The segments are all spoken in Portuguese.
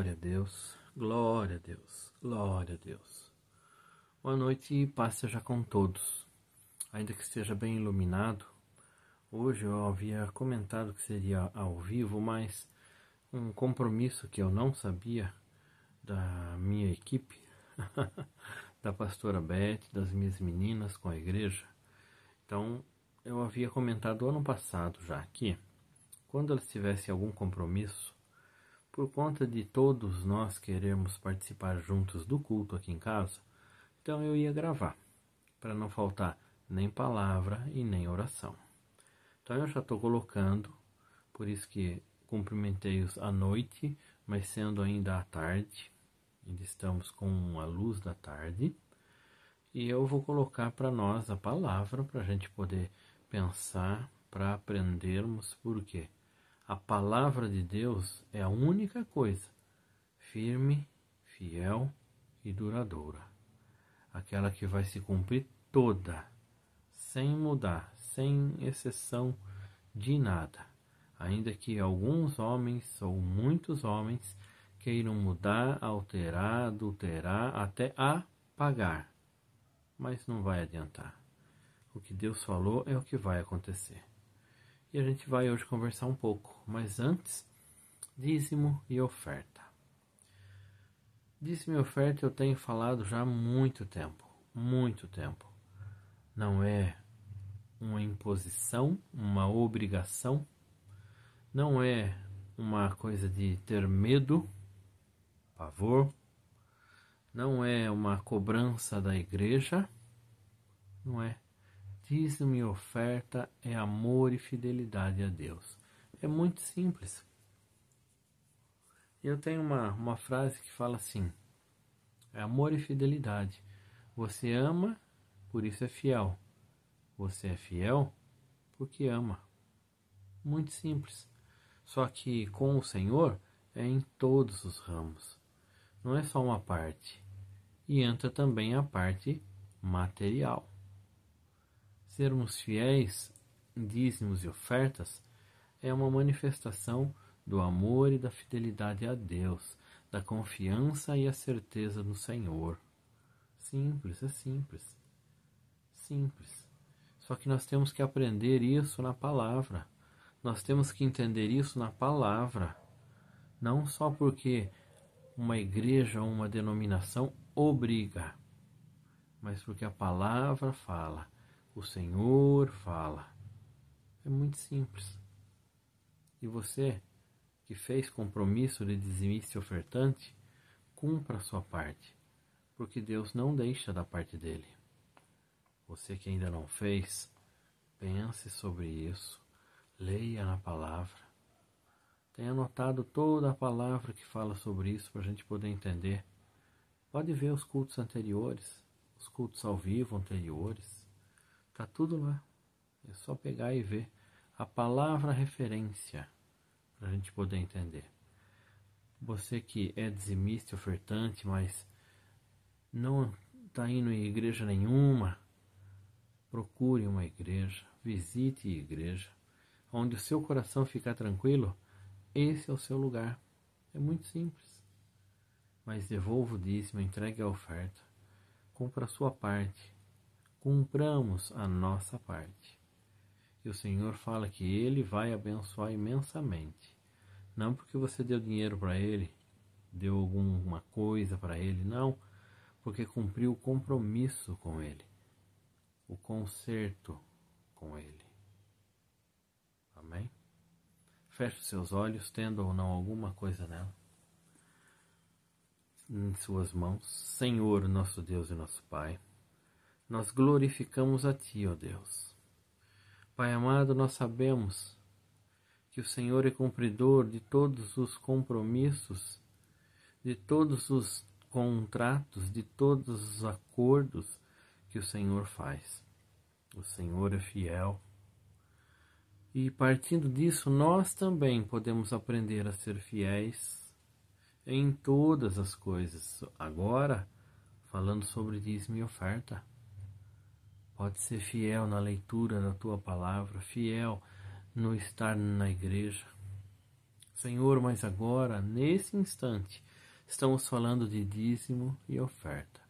Glória a Deus, glória a Deus, glória a Deus. Boa noite e paz seja com todos. Ainda que esteja bem iluminado, hoje eu havia comentado que seria ao vivo, mas um compromisso que eu não sabia da minha equipe, da pastora Beth, das minhas meninas com a igreja. Então, eu havia comentado ano passado já que, quando elas tivessem algum compromisso, por conta de todos nós queremos participar juntos do culto aqui em casa, então eu ia gravar, para não faltar nem palavra e nem oração. Então eu já estou colocando, por isso que cumprimentei-os à noite, mas sendo ainda à tarde, ainda estamos com a luz da tarde, e eu vou colocar para nós a palavra, para a gente poder pensar, para aprendermos, por quê? A palavra de Deus é a única coisa firme, fiel e duradoura. Aquela que vai se cumprir toda, sem mudar, sem exceção de nada. Ainda que alguns homens ou muitos homens queiram mudar, alterar, adulterar, até apagar. Mas não vai adiantar. O que Deus falou é o que vai acontecer. E a gente vai hoje conversar um pouco, mas antes, dízimo e oferta. Dízimo e oferta eu tenho falado já há muito tempo, muito tempo. Não é uma imposição, uma obrigação, não é uma coisa de ter medo, pavor, não é uma cobrança da igreja, não é. Dízimo e oferta é amor e fidelidade a Deus. É muito simples. Eu tenho uma frase que fala assim: é amor e fidelidade. Você ama, por isso é fiel. Você é fiel porque ama. Muito simples. Só que com o Senhor é em todos os ramos. Não é só uma parte. E entra também a parte material. Sermos fiéis em dízimos e ofertas é uma manifestação do amor e da fidelidade a Deus, da confiança e a certeza no Senhor. Simples, é simples. Simples. Só que nós temos que aprender isso na palavra. Nós temos que entender isso na palavra. Não só porque uma igreja ou uma denominação obriga, mas porque a palavra fala. O Senhor fala. É muito simples. E você, que fez compromisso de dizimista e ofertante, cumpra a sua parte, porque Deus não deixa da parte dele. Você que ainda não fez, pense sobre isso, leia na palavra. Tenha anotado toda a palavra que fala sobre isso para a gente poder entender. Pode ver os cultos anteriores, os cultos ao vivo anteriores. Está tudo lá. É só pegar e ver a palavra referência para a gente poder entender. Você que é dizimista e ofertante, mas não está indo em igreja nenhuma, procure uma igreja, visite a igreja, onde o seu coração ficar tranquilo, esse é o seu lugar. É muito simples. Mas devolva o dízimo, entregue a oferta, cumpra a sua parte. Cumpramos a nossa parte. E o Senhor fala que Ele vai abençoar imensamente. Não porque você deu dinheiro para Ele, deu alguma coisa para Ele, não. Porque cumpriu o compromisso com Ele. O concerto com Ele. Amém? Feche os seus olhos, tendo ou não alguma coisa nela. Em suas mãos. Senhor, nosso Deus e nosso Pai, nós glorificamos a Ti, ó Deus. Pai amado, nós sabemos que o Senhor é cumpridor de todos os compromissos, de todos os contratos, de todos os acordos que o Senhor faz. O Senhor é fiel. E partindo disso, nós também podemos aprender a ser fiéis em todas as coisas. Agora, falando sobre dízimo e oferta. Pode ser fiel na leitura da Tua palavra, fiel no estar na igreja. Senhor, mas agora, nesse instante, Estamos falando de dízimo e oferta.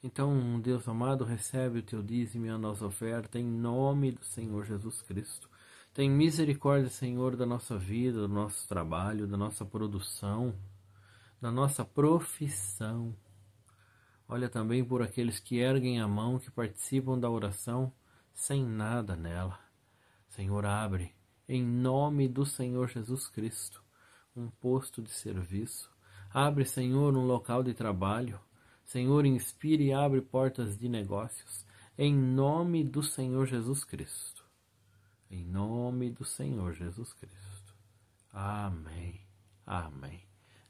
Então, Deus amado, recebe o teu dízimo e a nossa oferta em nome do Senhor Jesus Cristo. Tem misericórdia, Senhor, da nossa vida, do nosso trabalho, da nossa produção, da nossa profissão. Olha também por aqueles que erguem a mão, que participam da oração sem nada nela. Senhor, abre, em nome do Senhor Jesus Cristo, um posto de serviço. Abre, Senhor, um local de trabalho. Senhor, inspire e abre portas de negócios. Em nome do Senhor Jesus Cristo. Em nome do Senhor Jesus Cristo. Amém. Amém.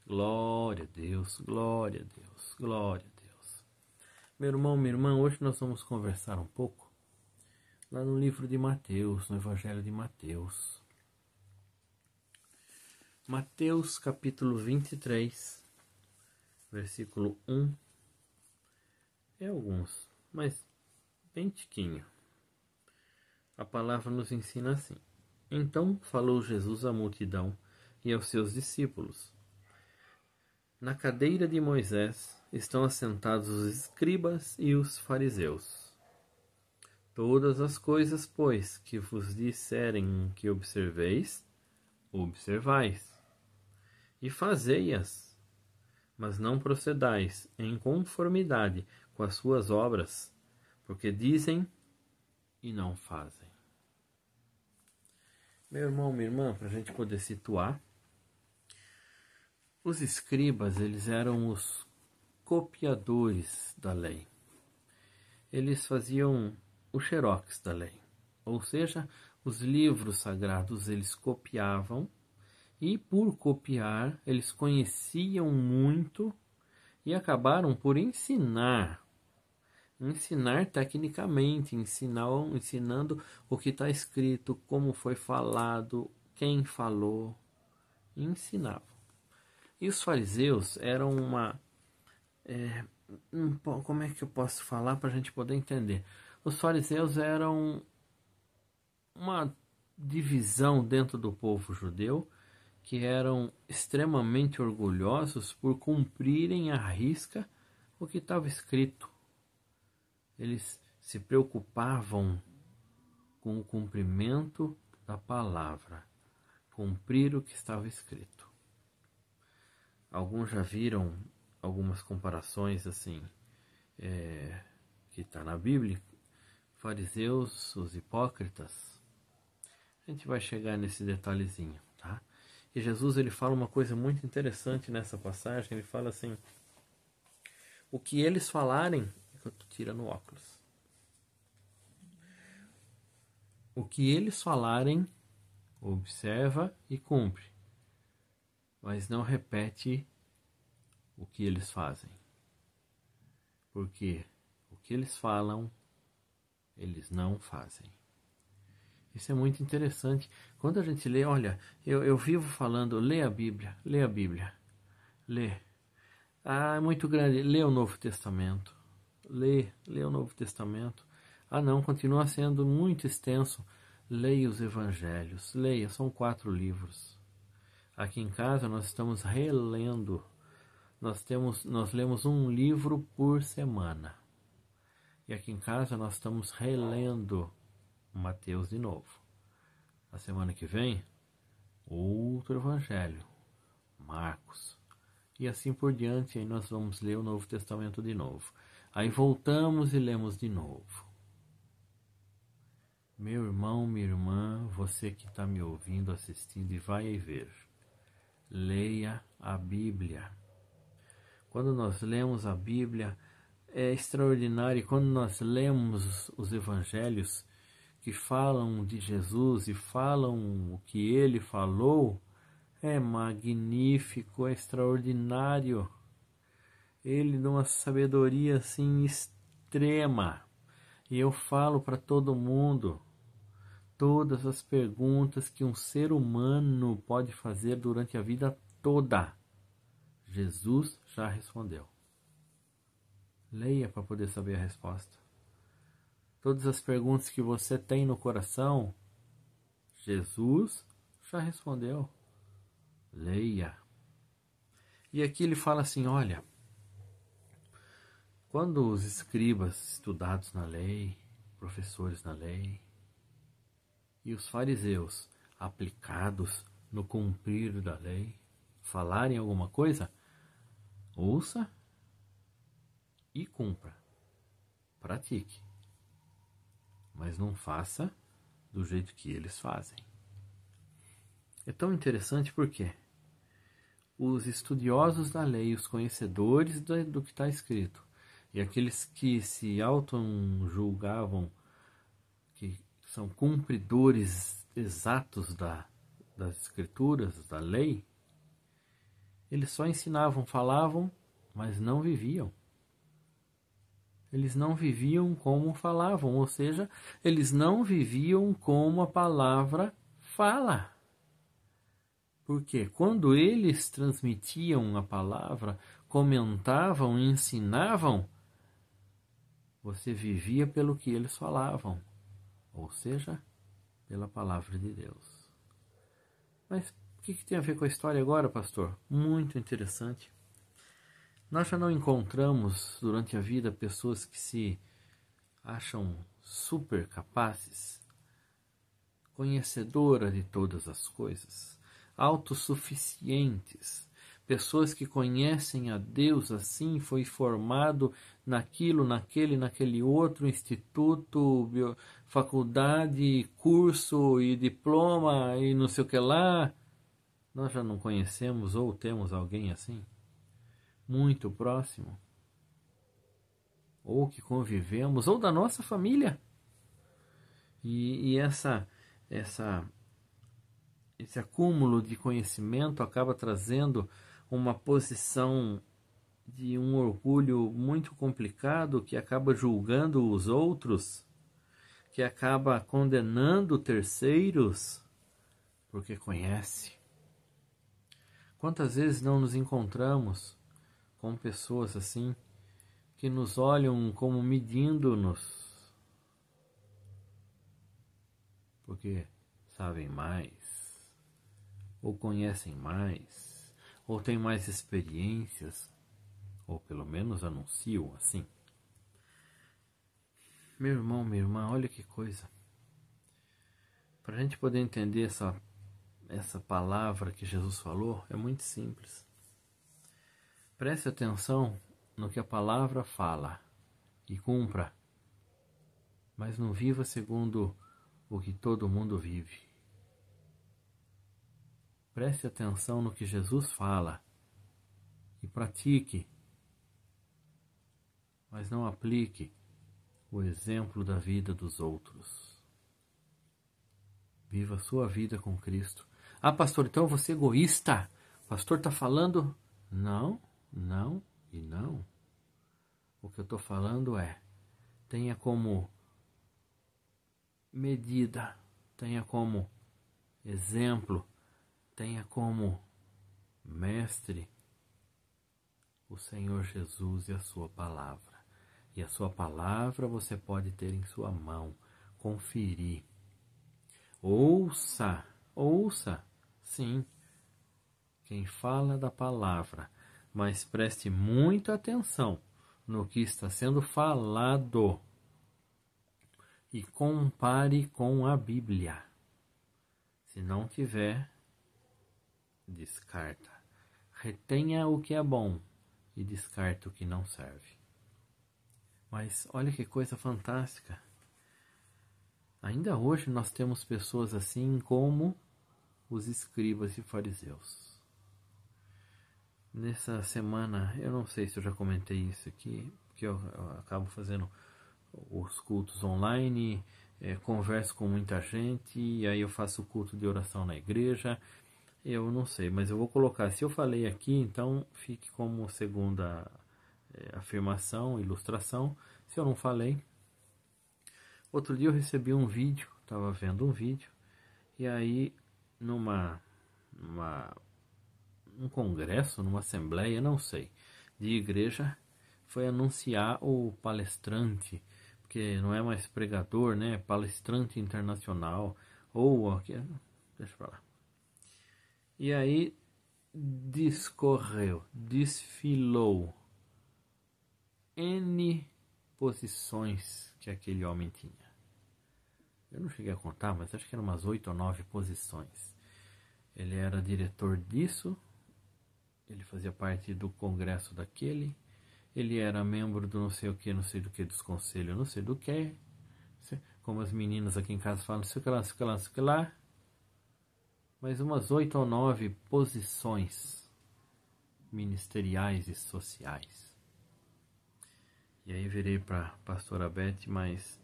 Glória a Deus, glória a Deus, glória a Deus. Meu irmão, minha irmã, hoje nós vamos conversar um pouco lá no livro de Mateus, no Evangelho de Mateus. Mateus capítulo 23, versículo 1. É alguns, mas bem tiquinho. A palavra nos ensina assim. Então falou Jesus à multidão e aos seus discípulos. Na cadeira de Moisés estão assentados os escribas e os fariseus. Todas as coisas, pois, que vos disserem que observeis, observais, e fazei-as, mas não procedais em conformidade com as suas obras, porque dizem e não fazem. Meu irmão, minha irmã, para a gente poder situar, os escribas, eles eram os copiadores da lei. Eles faziam o xerox da lei, ou seja, os livros sagrados eles copiavam, e por copiar eles conheciam muito e acabaram por ensinar tecnicamente, ensinando o que está escrito, como foi falado, quem falou, ensinavam. E os fariseus eram como é que eu posso falar para a gente poder entender? Os fariseus eram uma divisão dentro do povo judeu que eram extremamente orgulhosos por cumprirem à risca o que estava escrito. Eles se preocupavam com o cumprimento da palavra, cumprir o que estava escrito. Alguns já viram algumas comparações assim, que está na Bíblia, fariseus, os hipócritas. A gente vai chegar nesse detalhezinho, tá? E Jesus ele fala uma coisa muito interessante nessa passagem, ele fala assim, o que eles falarem, eu tô tirando o óculos. O que eles falarem, observa e cumpre, mas não repete o que eles fazem. Porque o que eles falam, eles não fazem. Isso é muito interessante. Quando a gente lê, olha, eu vivo falando, lê a Bíblia, lê. Ah, é muito grande, lê o Novo Testamento, lê o Novo Testamento. Ah não, continua sendo muito extenso. Leia os Evangelhos, leia, são 4 livros. Aqui em casa nós estamos relendo, nós lemos um livro por semana. E aqui em casa nós estamos relendo Mateus de novo. A semana que vem, outro evangelho, Marcos. E assim por diante, aí nós vamos ler o Novo Testamento de novo. Aí voltamos e lemos de novo. Meu irmão, minha irmã, você que está me ouvindo, assistindo e vai aí ver. Leia a Bíblia. Quando nós lemos a Bíblia, é extraordinário. E quando nós lemos os evangelhos, que falam de Jesus e falam o que ele falou, é magnífico, é extraordinário. Ele dá uma sabedoria assim extrema. E eu falo para todo mundo, todas as perguntas que um ser humano pode fazer durante a vida toda, Jesus já respondeu. Leia para poder saber a resposta. Todas as perguntas que você tem no coração, Jesus já respondeu. Leia. E aqui ele fala assim, olha, quando os escribas estudados na lei, professores na lei, e os fariseus aplicados no cumprir da lei, falarem alguma coisa, ouça e cumpra, pratique, mas não faça do jeito que eles fazem. É tão interessante porque os estudiosos da lei, os conhecedores do que está escrito, e aqueles que se auto-julgavam que são cumpridores exatos das escrituras, da lei, eles só ensinavam, falavam, mas não viviam. Eles não viviam como falavam, ou seja, eles não viviam como a palavra fala. Porque quando eles transmitiam a palavra, comentavam, ensinavam, você vivia pelo que eles falavam, ou seja, pela palavra de Deus. Mas o que tem a ver com a história agora, pastor? Muito interessante. Nós já não encontramos durante a vida pessoas que se acham super capazes, conhecedoras de todas as coisas, autossuficientes, pessoas que conhecem a Deus assim, foi formado naquilo, naquele outro instituto, faculdade, curso e diploma e não sei o que lá. Nós já não conhecemos ou temos alguém assim? Muito próximo? Ou que convivemos, ou da nossa família? E esse acúmulo de conhecimento acaba trazendo uma posição de um orgulho muito complicado, que acaba julgando os outros, que acaba condenando terceiros, porque conhece. Quantas vezes não nos encontramos com pessoas assim, que nos olham como medindo-nos, porque sabem mais, ou conhecem mais, ou têm mais experiências, ou pelo menos anunciam assim. Meu irmão, minha irmã, olha que coisa. Para a gente poder entender essa palavra que Jesus falou, é muito simples. Preste atenção no que a palavra fala e cumpra, mas não viva segundo o que todo mundo vive. Preste atenção no que Jesus fala e pratique, mas não aplique o exemplo da vida dos outros. Viva a sua vida com Cristo. Ah, pastor, então você é egoísta. O pastor está falando? Não, não e não. O que eu estou falando é, tenha como medida, tenha como exemplo, tenha como mestre o Senhor Jesus e a sua palavra. E a sua palavra você pode ter em sua mão, conferir. Ouça, sim, quem fala da palavra, mas preste muita atenção no que está sendo falado e compare com a Bíblia. Se não tiver, descarta. Retenha o que é bom e descarta o que não serve. Mas olha que coisa fantástica. Ainda hoje nós temos pessoas assim como os escribas e fariseus. Nessa semana, eu não sei se eu já comentei isso aqui, porque eu acabo fazendo os cultos online, converso com muita gente, e aí eu faço o culto de oração na igreja. Eu não sei, mas eu vou colocar. Se eu falei aqui, então fique como segunda afirmação, ilustração. Se eu não falei. Outro dia eu recebi um vídeo, estava vendo um vídeo, e aí num congresso, numa assembleia, não sei, de igreja, foi anunciar o palestrante, porque não é mais pregador, né? Palestrante internacional, ou aqui, deixa pra lá. E aí discorreu, desfilou N posições que aquele homem tinha. Eu não cheguei a contar, mas acho que eram umas 8 ou 9 posições. Ele era diretor disso, ele fazia parte do congresso daquele, ele era membro do não sei o que, não sei do que, dos conselhos, não sei do que, como as meninas aqui em casa falam, não sei o que lá, não sei o que lá, não sei o que lá. Mas umas 8 ou 9 posições ministeriais e sociais. E aí virei para a pastora Beth, mas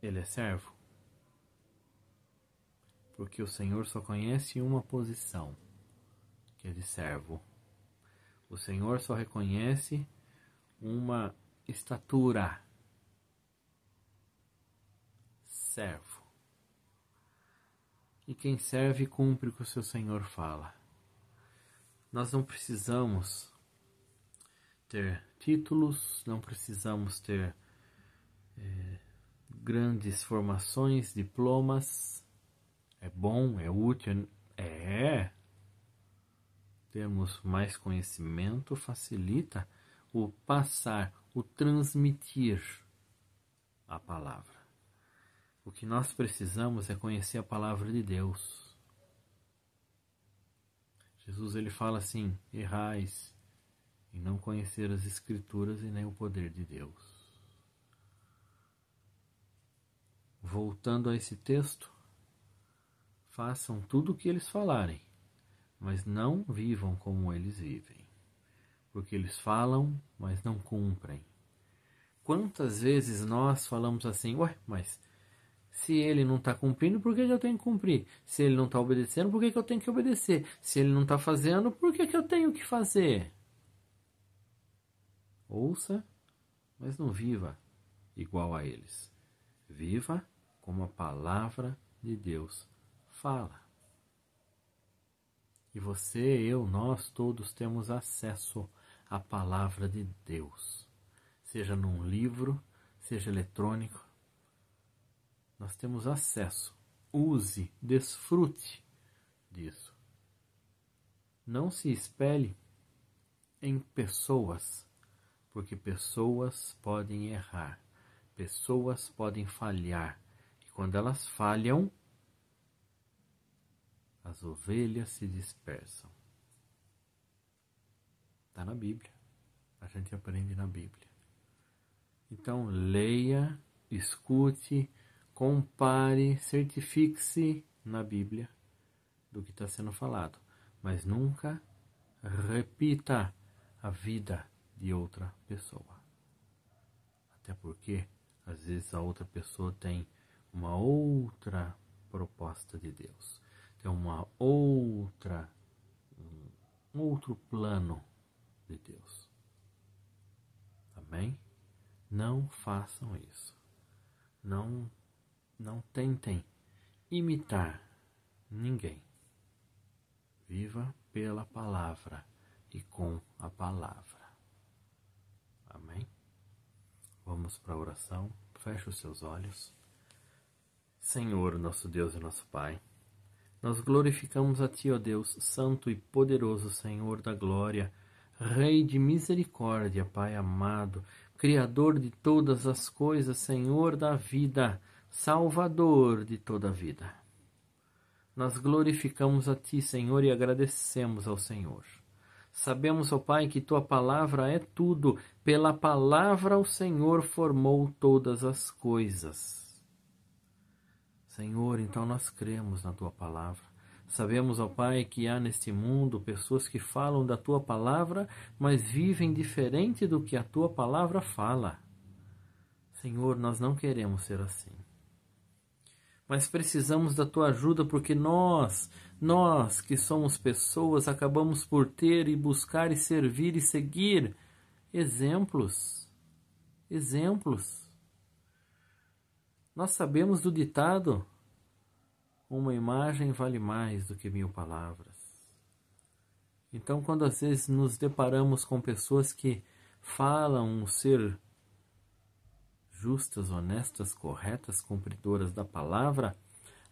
ele é servo? Porque o Senhor só conhece uma posição, que é de servo. O Senhor só reconhece uma estatura. Servo. E quem serve cumpre o que o seu Senhor fala. Nós não precisamos ter títulos, não precisamos ter grandes formações, diplomas. É bom, é útil, termos mais conhecimento facilita o passar, o transmitir a palavra. O que nós precisamos é conhecer a palavra de Deus. Jesus ele fala assim: errais em não conhecer as Escrituras e nem o poder de Deus. Voltando a esse texto, façam tudo o que eles falarem, mas não vivam como eles vivem, porque eles falam, mas não cumprem. Quantas vezes nós falamos assim: ué, mas se ele não está cumprindo, por que eu tenho que cumprir? Se ele não está obedecendo, por que eu tenho que obedecer? Se ele não está fazendo, por que eu tenho que fazer? Ouça, mas não viva igual a eles. Viva como a palavra de Deus fala. E você, eu, nós todos temos acesso à palavra de Deus. Seja num livro, seja eletrônico. Nós temos acesso. Use, desfrute disso. Não se espelhe em pessoas, porque pessoas podem errar, pessoas podem falhar. E quando elas falham, as ovelhas se dispersam. Está na Bíblia. A gente aprende na Bíblia. Então, leia, escute, compare, certifique-se na Bíblia do que está sendo falado. Mas nunca repita a vida de outra pessoa. Até porque, às vezes, a outra pessoa tem uma outra proposta de Deus. Tem um outro plano de Deus. Amém? Não façam isso. Não tentem imitar ninguém. Viva pela palavra e com a palavra. Amém? Vamos para a oração. Feche os seus olhos. Senhor, nosso Deus e nosso Pai, nós glorificamos a Ti, ó Deus, santo e poderoso Senhor da glória, Rei de misericórdia, Pai amado, Criador de todas as coisas, Senhor da vida, Salvador de toda a vida. Nós glorificamos a Ti, Senhor, e agradecemos ao Senhor. Sabemos, ó Pai, que Tua palavra é tudo. Pela palavra o Senhor formou todas as coisas. Senhor, então nós cremos na Tua palavra. Sabemos, ó Pai, que há neste mundo pessoas que falam da Tua palavra, mas vivem diferente do que a Tua palavra fala. Senhor, nós não queremos ser assim. Mas precisamos da Tua ajuda porque nós que somos pessoas, acabamos por ter e buscar e servir e seguir exemplos. Nós sabemos do ditado: uma imagem vale mais do que 1000 palavras. Então, quando às vezes nos deparamos com pessoas que falam ser justas, honestas, corretas, cumpridoras da palavra,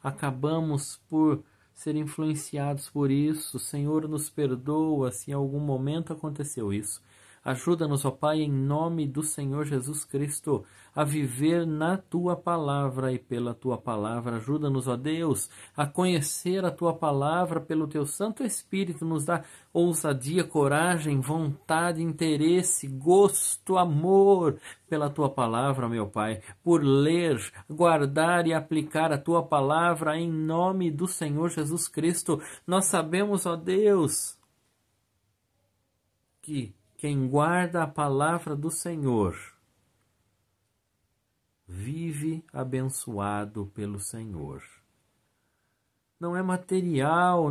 acabamos por ser influenciados por isso. Senhor, nos perdoa se em algum momento aconteceu isso. Ajuda-nos, ó Pai, em nome do Senhor Jesus Cristo, a viver na Tua Palavra e pela Tua Palavra. Ajuda-nos, ó Deus, a conhecer a Tua Palavra pelo Teu Santo Espírito. Nos dá ousadia, coragem, vontade, interesse, gosto, amor pela Tua Palavra, meu Pai, por ler, guardar e aplicar a Tua Palavra em nome do Senhor Jesus Cristo. Nós sabemos, ó Deus, que quem guarda a palavra do Senhor vive abençoado pelo Senhor. Não é material,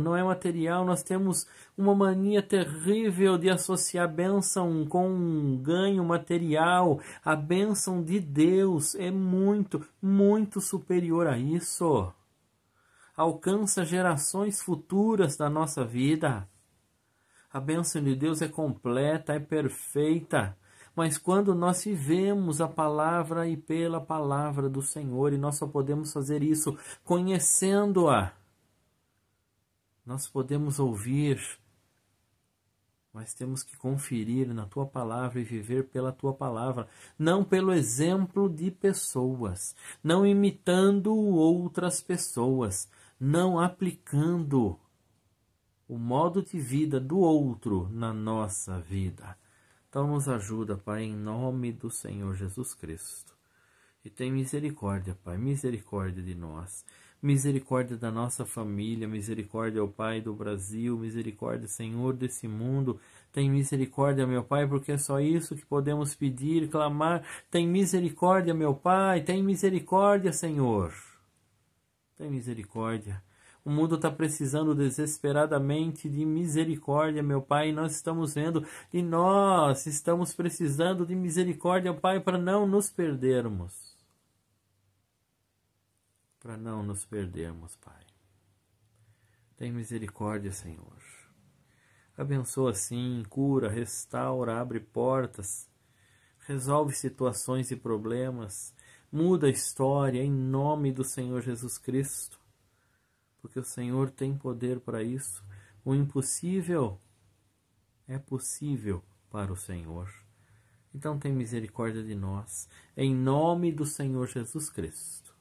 nós temos uma mania terrível de associar bênção com um ganho material. A bênção de Deus é muito, muito superior a isso. Alcança gerações futuras da nossa vida. A bênção de Deus é completa, é perfeita, mas quando nós vivemos a palavra e pela palavra do Senhor, e nós só podemos fazer isso conhecendo-a, nós podemos ouvir, mas temos que conferir na Tua Palavra e viver pela Tua Palavra, não pelo exemplo de pessoas, não imitando outras pessoas, não aplicando o modo de vida do outro na nossa vida. Então nos ajuda, Pai, em nome do Senhor Jesus Cristo. E tem misericórdia, Pai, misericórdia de nós. Misericórdia da nossa família, misericórdia ao Pai do Brasil, misericórdia, Senhor, desse mundo. Tem misericórdia, meu Pai, porque é só isso que podemos pedir, clamar. Tem misericórdia, meu Pai, tem misericórdia, Senhor. Tem misericórdia. O mundo está precisando desesperadamente de misericórdia, meu Pai, e nós estamos vendo, e nós estamos precisando de misericórdia, Pai, para não nos perdermos. Para não nos perdermos, Pai. Tem misericórdia, Senhor. Abençoa, sim, cura, restaura, abre portas, resolve situações e problemas, muda a história em nome do Senhor Jesus Cristo. Porque o Senhor tem poder para isso. O impossível é possível para o Senhor. Então tem misericórdia de nós, em nome do Senhor Jesus Cristo.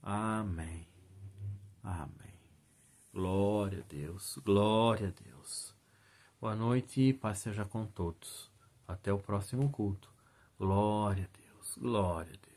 Amém. Amém. Glória a Deus, glória a Deus. Boa noite e paz seja com todos. Até o próximo culto. Glória a Deus, glória a Deus.